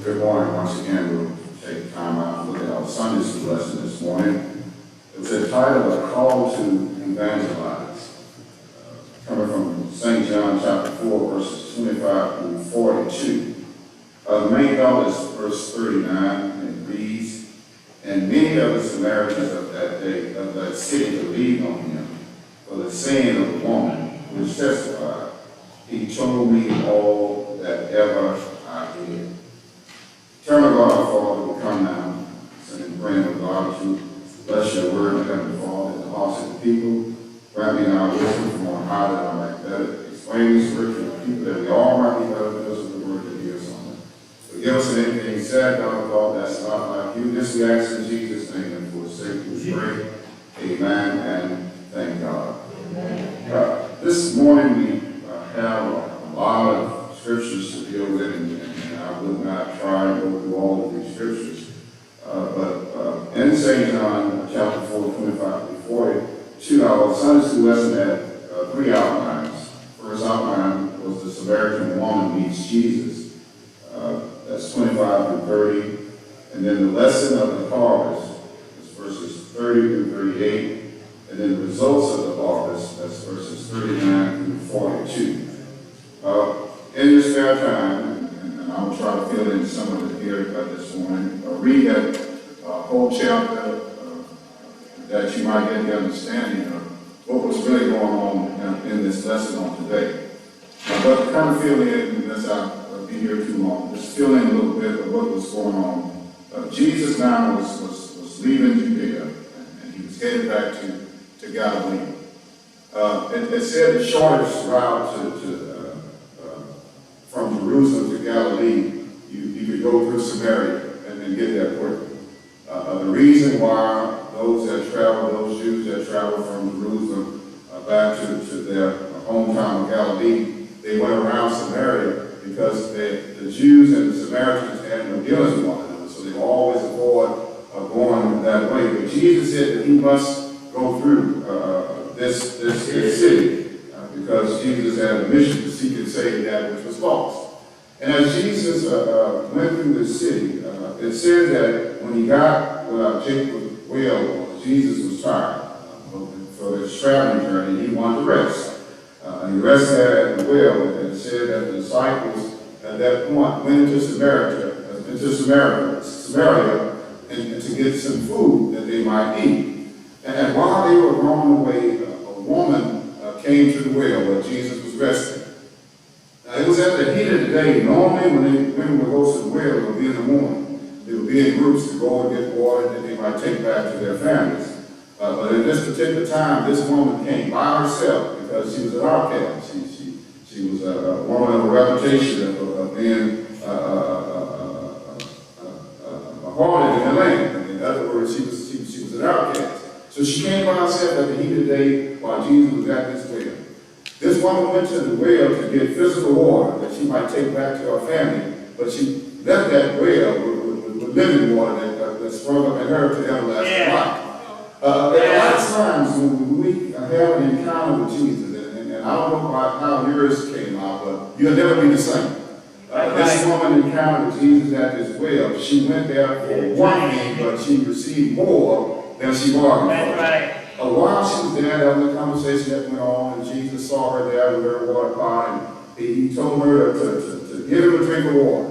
Good morning. Once again, we'll take time out to look at our Sunday school lesson this morning. It's entitled A Call to Evangelize, coming from St. John chapter 4, verses 25 through 42. The main thought is verse 39, and it reads, "And many of the Samaritans of that day, of that city, believed on him, for the saying of the woman, which testified, He told me all that ever I did." Eternal God, our Father, will come now, and praying with God to bless your word, Heavenly Father, in the hearts of the people. Grant me now wisdom from on high that I might better explain this scripture to people, that we all might be better because of the word that hears on it. Forgive us of anything said, God, thought that's not like you. This we ask in Jesus' name, and for his sake we pray. Amen, and thank God. This morning we have a lot of scriptures to deal with, and I would not try to go through all of these scriptures. But in St. John chapter 4, 25 through 42, our Sunday school lesson had three outlines. First outline was the Samaritan woman meets Jesus. That's 25 through 30. And then the lesson of the harvest is verses 30 through 38. And then the results of the harvest, that's verses 39 through 42. In your spare time, and I'll try to fill in some of it here this morning, read that whole chapter that you might get the understanding of what was really going on in this lesson on today. But to kind of fill in, as I'll be here too long, just fill in a little bit of what was going on. Jesus now was leaving Judea, and he was headed back to Galilee. It said the shortest route from Jerusalem to Galilee, you could go through Samaria and get there quickly. The reason why those Jews that traveled from Jerusalem back to their hometown of Galilee, they went around Samaria because the Jews and the Samaritans had no dealings with one another, so they would always avoid going that way. But Jesus said that he must go through this city because Jesus had a mission to seek and save that which was lost. And as Jesus went through the city, it said that when he got Jacob's well, Jesus was tired for his traveling journey. He wanted to rest. He rested at the well, and it said that the disciples at that point went into Samaria, and to get some food that they might eat. And while they were on the way, a woman came to the well where Jesus was resting. Now, it was at the heat of the day. Normally, when women would go to the well, it would be in the morning. They would be in groups to go and get water that they might take back to their families. But at this particular time, this woman came by herself because she was an outcast. She was a woman of a reputation of being harlot in the land. In other words, she was an outcast. So she came by herself at the heat of the day while Jesus was at this well. This woman went to the well to get physical water that she might take back to her family, but she left that well with living water that sprung up in her to everlasting life. A lot of times when we have an encounter with Jesus, and I don't know how yours came out, but you'll never be the same. This woman encountered Jesus at this well. She went there for one thing, but she received more than she bargained for. While she was there, there was a conversation that went on, and Jesus saw her there with her water pot, and he told her to give him a drink of water.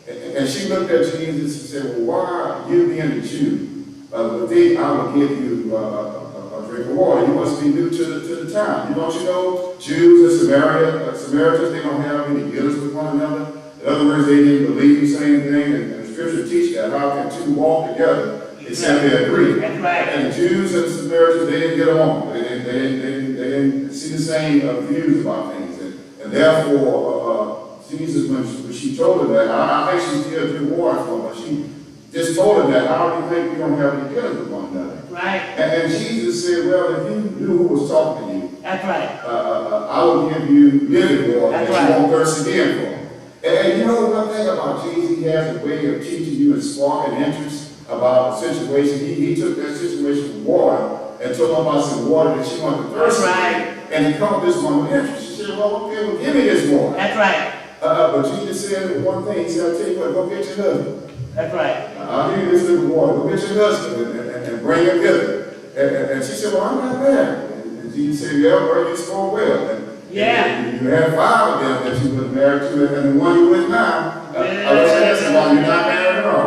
And she looked at Jesus and said, "Well, why, you being a Jew, I will give you a drink of water. You must be new to the town. Don't you know Jews and Samaritans, they don't have any dealings with one another? In other words, they didn't believe the same thing, and the scripture teaches that. How can two walk together except they agree?" That's right. And the Jews and the Samaritans, they didn't get along. They didn't see the same views about things. And therefore, Jesus, when she told her that, I think she still drew water for her, but she just told her that, how do you think we don't have any dealings with one another? Right. And Jesus said, well, if you knew who was talking to you, that's right. I will give you living water that you won't thirst again for. And you know one thing about Jesus, he has a way of teaching you and sparking interest about a situation. He took that situation with water and told her about some water that she wanted to thirst again. And he caught this one with interest. She said, well, okay, well, give me this water. That's right. But Jesus said one thing. He said, "I tell you what, go get your husband." That's right. I'll give you this little boy. Go get your husband and bring him hither. And she said, "Well, I'm not married." And Jesus said, "Yeah, well, you score well." And you had 5 of them that you were married to, and the one you with now. I was asking why you're not married at all.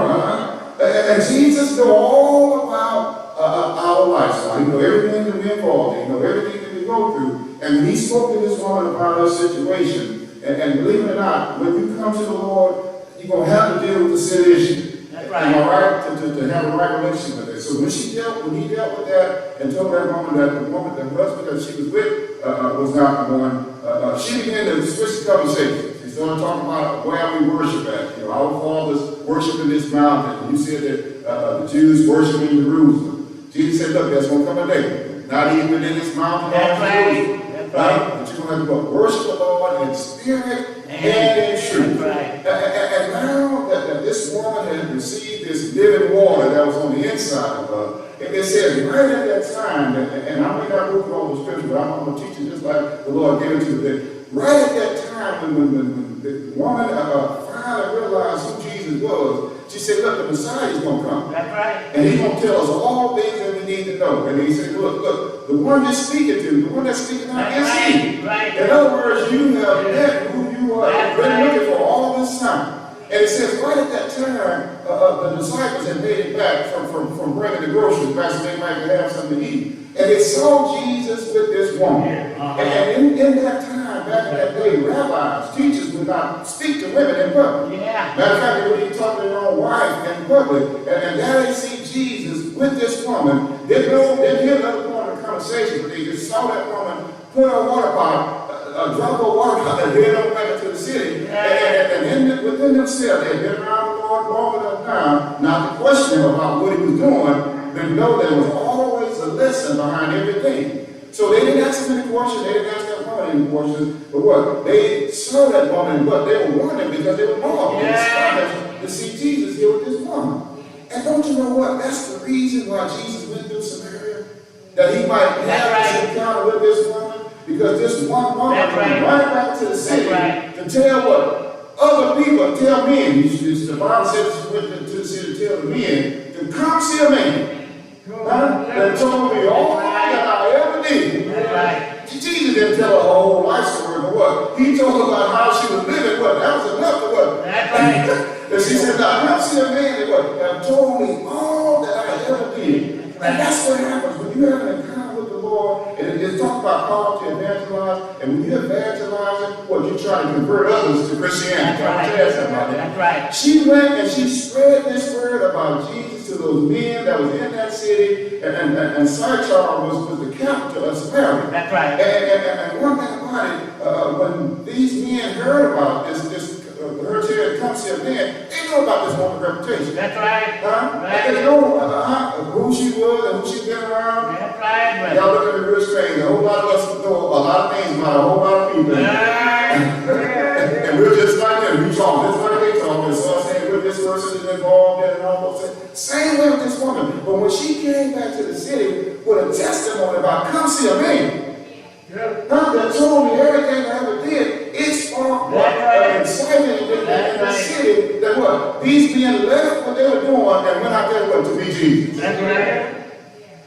And Jesus knew all about our lifestyle. He knew everything that we involved in. He knew everything that we go through. And when he spoke to this woman about her situation, and believe it or not, when you come to the Lord, you're going to have to deal with the sin issue. That's right. Am I right? To have a right relationship with it. So when he dealt with that and told that woman that the husband that she was with was not the one, she began to switch the conversation. She started talking about where we worship at. You know, our fathers worship in this mountain. You said that the Jews worship in Jerusalem. Jesus said, "Look, there's going to come a day, not even in this mountain." That's right. That's right. But you're going to have to go worship the Lord in spirit and in truth. Right. And now that this woman had received this living water that was on the inside of her, it says right at that time, and I may not go through all the scripture, but I'm going to teach you just like the Lord gave it to you. That right at that time when the woman finally realized who Jesus was, she said, "Look, the Messiah is going to come. That's right. And he's going to tell us all things that we need to know." And he said, look, the one you're speaking to, the one that's speaking out is he. Right. In other words, you have met who you are been looking for all this time. And it says right at that time, the disciples had made it back from bringing the groceries back so they might have something to eat. And they saw Jesus with this woman. And in that time, back in that day, rabbis, teachers would not speak to women in public. Yeah. Matter of fact, they wouldn't even talk to their own wife in public. And there they see Jesus with this woman. They didn't hear another part of the conversation, but they just saw that woman put her water bottle, a drop of water bottle, and head on back into the city. And within themselves, they had been around the Lord long enough now not to question him about what he was doing, but know there was always a lesson behind everything. So they didn't ask him any questions, they didn't ask that woman any questions, but what? They saw that woman, but they were wondering because they were marveled. They started to see Jesus here with this woman. And don't you know what? That's the reason why Jesus went through Samaria. That he might have this encounter with this woman. Because this one woman came right back to the city to tell what? Other people, tell men. The Bible says she went to the city to tell the men to come see a man. That told me all that I ever did. Jesus didn't tell her whole life story, but what? He told her about how she was living. What? That was enough for what? And she said, "Now come see a man that what? That told me all that I ever did." And that's what happens when you have an encounter with the Lord. And it's talking about call to evangelize. And when you evangelize, what? You try to convert others to Christianity. That's right. She went and she spread this word about Jesus to those men that was in that city. And Sychar was the capital of Samaria. That's right. And one thing about it, when these men heard about her to come see a man, they know about this woman's reputation. That's right. They know who she was and who she'd been around. That's right. Y'all look at me real strange. A whole lot of us know a lot of things about a whole lot of people. And we're just like them. We talk just like they talk. And so I'm saying, with this person is involved and all those things. Same way with this woman. But when she came back to the city with a testimony about come see a man, that told me everything I ever did, it sparked excitement in the city that what? These men left what they were doing and went out there to meet Jesus. That's right.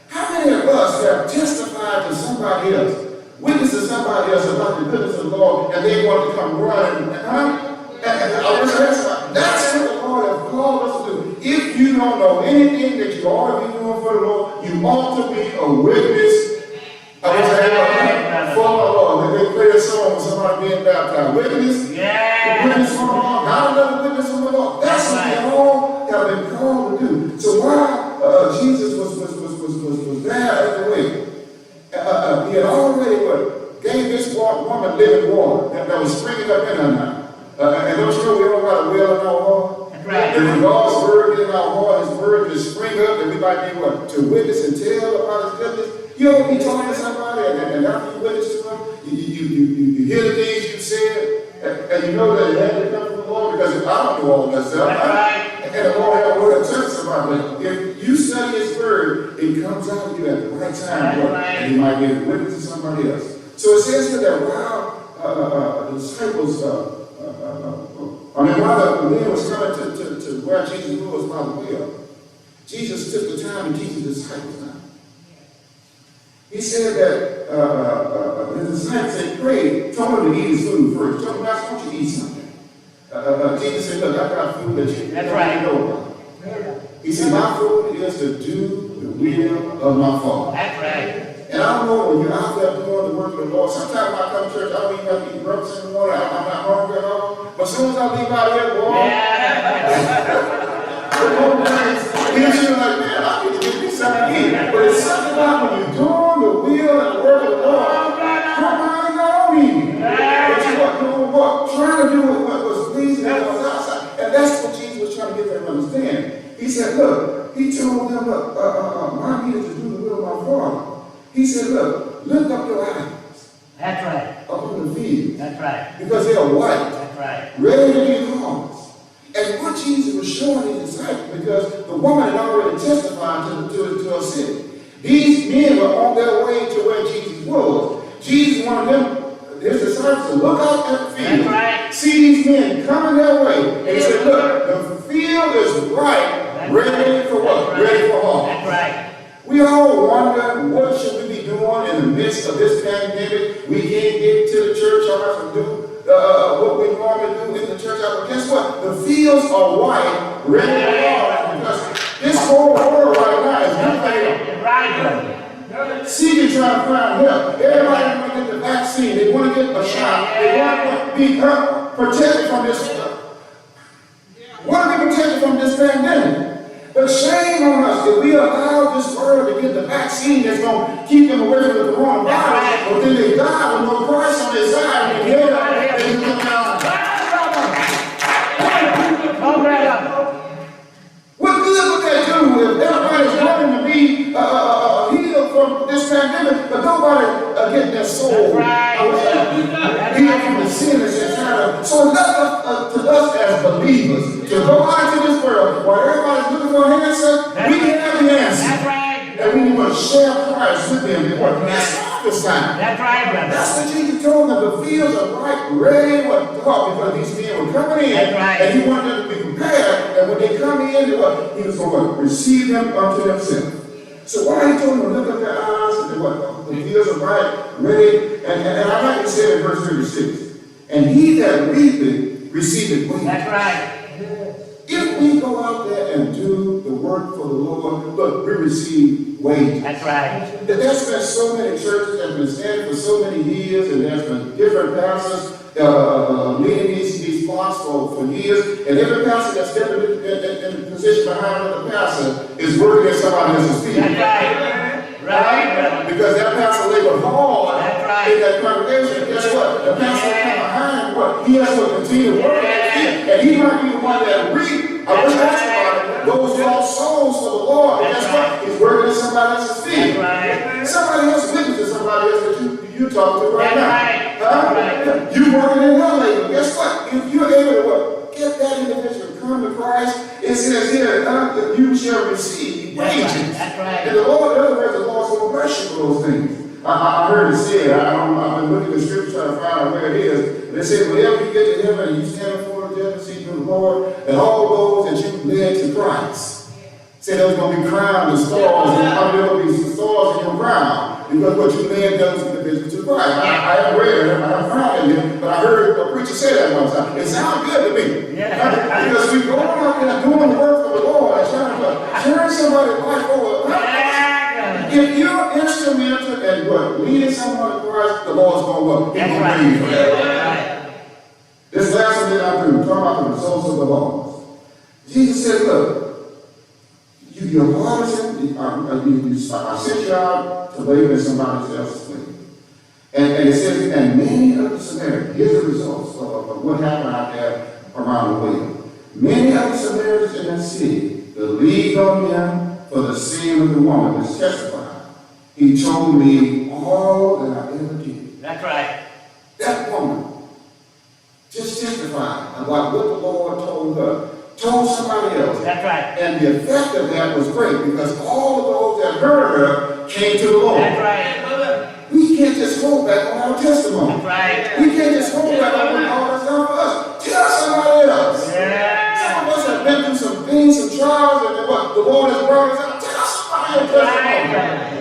How many of us have testified to somebody else, witnessed to somebody else about the goodness of the Lord, and they want to come running? That's what the Lord has called us to do. If you don't know anything that you ought to be doing for the Lord, you ought to be a witness. For the Lord. They play a song with somebody being baptized. Witness. Witness from the Lord. God another witness from the Lord. That's what we all have been called to do. So while Jesus was there at the way, he had already gave this woman living water that was springing up in her now. And don't you know we all got a well in our heart? And when God's word is in our heart, his word just spring up, and we might be what? To witness and tell about his goodness. You don't be talking to somebody, and after you witness to them, you hear the things you said, and you know that it had to come from the Lord, because I don't know all that stuff. And the Lord had a word to tell somebody. If you study his word, it comes out of you at the right time, and you might be able to witness to somebody else. So it says here that while the disciples And then while the men was coming to where Jesus was by the well, Jesus took the time to teach his disciples now. He said that his disciples said, pray, told him to eat his food first. Told him, Master, why don't you eat something? Jesus said, look, I got food that you That's don't right. know about. He said, my food is to do the will of my Father. That's right. And I don't know, when you're out there doing the work of the Lord, sometimes when I come to church, I don't even have to eat breakfast in the morning. I'm not hungry at all. But as soon as I leave out here, boy, you feel like, man, I need to get me something to eat. But it's something about when you're doing the will and the work of the Lord, nobody gonna eat. But you what, doing what? Trying to do what was pleasing to the outside. And that's what Jesus was trying to get them to understand. He said, look, he told them, look, my need is to do the will of my Father. He said, look, lift up your eyes. That's right. Up in the field. That's right. Because they are white. That's right. Ready to be harvest. And what Jesus was showing his disciples, because the woman had already testified to her city. These men were on their way to where Jesus was. Jesus wanted them, his disciples, to look out at the field. That's right. See these men coming their way. And he said, look, the field is ripe, ready for what? Right. Ready for harvest. That's right. We all wonder, what should we be doing in the midst of this pandemic? We can't get to the church, or have to do what we normally do in the church. But guess what? The fields are white, ready to harvest, because this whole world right now is That's right. seeking, trying to find help. Everybody want to get the vaccine. They want to get a shot. They want to be protected from this. Want to be protected from this pandemic. But shame on us if we allow this world to get the vaccine that's going to keep them away from the coronavirus, but then they die with no Christ on their side, and they come down. What good would that do if everybody's running to be healed from this pandemic, but nobody getting their soul healed from the sin that's inside of them? So it's up to us as believers to go out into this world while everybody's looking for an answer. We have the answer. That's right. And we want to share Christ with them and what this harvest time. That's right, brother. That's what Jesus told them. The fields are ripe, ready to go, because these men were coming in. That's right. And he wanted them to be prepared. And when they come in, he was going to receive them unto himself. So why he told them to lift up their eyes and what? The fields are ripe, ready. And I like to say in verse 36, and he that reapeth receiveth wages. That's right. If we go out there and do the work for the Lord, look, we receive wages. That's right. There's been so many churches that have been standing for so many years, and there's been different pastors leading these flocks for years, and every pastor that's stepping in the position behind another pastor is working at somebody else's feet. That's right. Right. Because that pastor labored hard That's right. in that congregation. Guess what? The pastor come behind what? He has to continue to work at it, and he might be the one that reap. I wish that's about those lost souls for the Lord. And guess what? He's working at somebody else's feet. Right. Somebody else witness to somebody else that you talk to right now. Right. Huh? Right. You working in your labor. Guess what? If you're able to what? Get that individual to come to Christ, it says here that you shall receive wages. That's right. And the Lord, in other words, the Lord's going to bless you for those things. I heard it said, I've been looking at the scripture trying to find out where it is. And they said, whenever you get to heaven and you stand before the judgment seat of the Lord, and all those that you led to Christ, said there's going to be crowned with stars, and there will be stars in your crown, because what you led those individuals to Christ. I haven't read it, I haven't found it yet, but I heard a preacher say that one time. It sounds good to me. Yeah. Because we go out there doing the work for the Lord, and trying to turn somebody's life over. If you're instrumental in what? Leading someone to Christ, the Lord's going to what? He's going to pay you for that. This last one that I do, talking about the results of the laws. Jesus said, look, you're harvesting, I sent you out to labor in somebody else's labor. And it says, and many of the Samaritans, here's the results of what happened out there around the way. Many of the Samaritans in that city believed on him for the sin of the woman which testified. He told me all that I ever did. That's right. That woman just testified about what the Lord told her, told somebody else. That's right. And the effect of that was great, because all of those that heard her came to the Lord. That's right. We can't just hold back on our testimony. That's right. We can't just hold back on what God has done for us. Tell somebody else. Yeah. Some of us have been through some things, some trials, and what the Lord has brought us out. Tell somebody your testimony.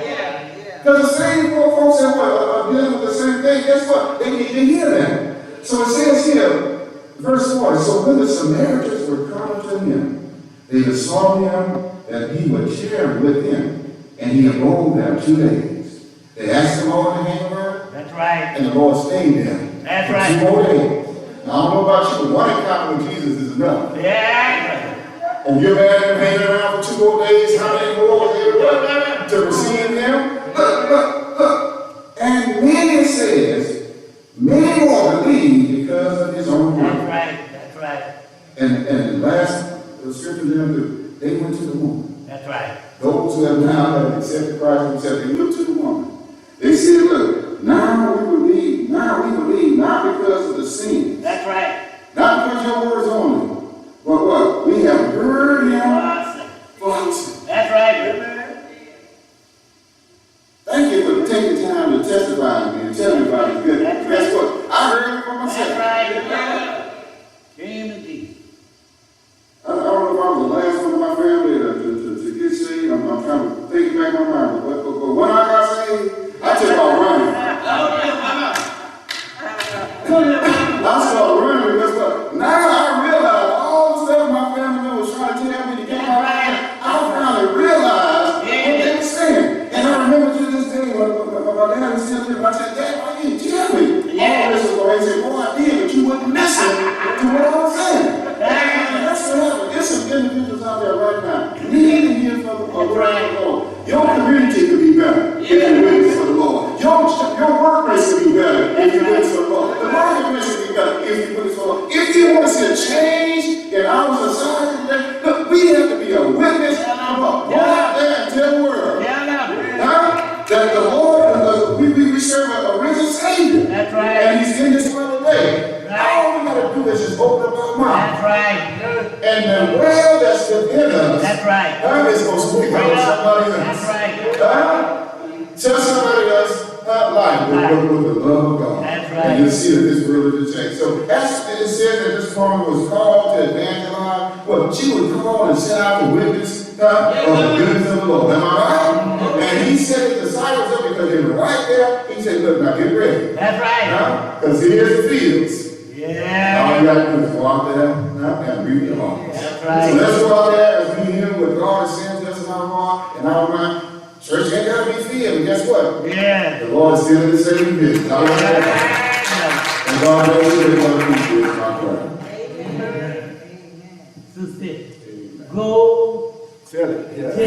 Because the same folks that are dealing with the same thing, guess what? They need to hear that. So it says here, verse 4, so when the Samaritans were come to him, they besought him that he would share with them, and he abode there 2 days. They asked the Lord to hang around, That's right. and the Lord stayed there That's for right. 2 more days. Now, I don't know about you, but one encounter with Jesus is enough. Yeah. And you're mad at him hanging around for 2 more days, how many more was there to receive him? Look. And many, it says, many more believe because of his own That's word. right. That's right. And the last scripture to them too, they went to the woman. That's right. Those who have now accepted Christ themselves, they looked to the woman. They said, look, now we believe, not because of the sin. That's right. Not because your words only, but what? We have heard him Awesome. for our sin. That's right, brother. Thank you for taking time to testify to me and tell me about his goodness. That's Guess what? I heard it for That's myself. right. Came to Jesus. I don't know if I was the last one in my family to get saved. I'm trying to think back in my mind. But when I got saved, I took off running. I started running because what? Now I realize all the stuff my family was trying to tell me to get my life. I finally realized what they were saying. And I remember to this day when my dad was still living, I said, Dad, why you didn't tell me? Yeah. All this was going. He said, boy, I did, but you wouldn't listen to what I was saying. And that's what happened. There's some individuals out there right now need to hear from the word of the Lord. Your community could be better if you witness for the Lord. Your workplace could be better if you witness for the Lord. The marketplace could be better if you witness for the Lord. If you want to see a change in our society today, look, we have to be a witness. Come on, go out there and tell the world. That the Lord, we serve a risen Savior. That's right. And he's in this world today. Right. All we got to do is just open up our mouth. That's right. And the well that's within us, That's right. God is going to speak out to somebody else. That's right. Tell somebody else life with the love of God. That's right. And you'll see that this world is changed. So as it said that this woman was called to evangelize, well, she was called and sent out to witness of the goodness of the Lord. Am I right? And he set his disciples up because they were right there. He said, look, now get ready. That's right. Because here's the fields. Yeah. All you got to do is go out there and read the law. That's So right. let's go out there as we hear what God sends us in our heart and our mind. Church ain't got to be filled, but guess what? Yeah. The Lord is still in the same business. I like that. And God knows that they're going to be good, my prayer. Sister, go Tell it. tell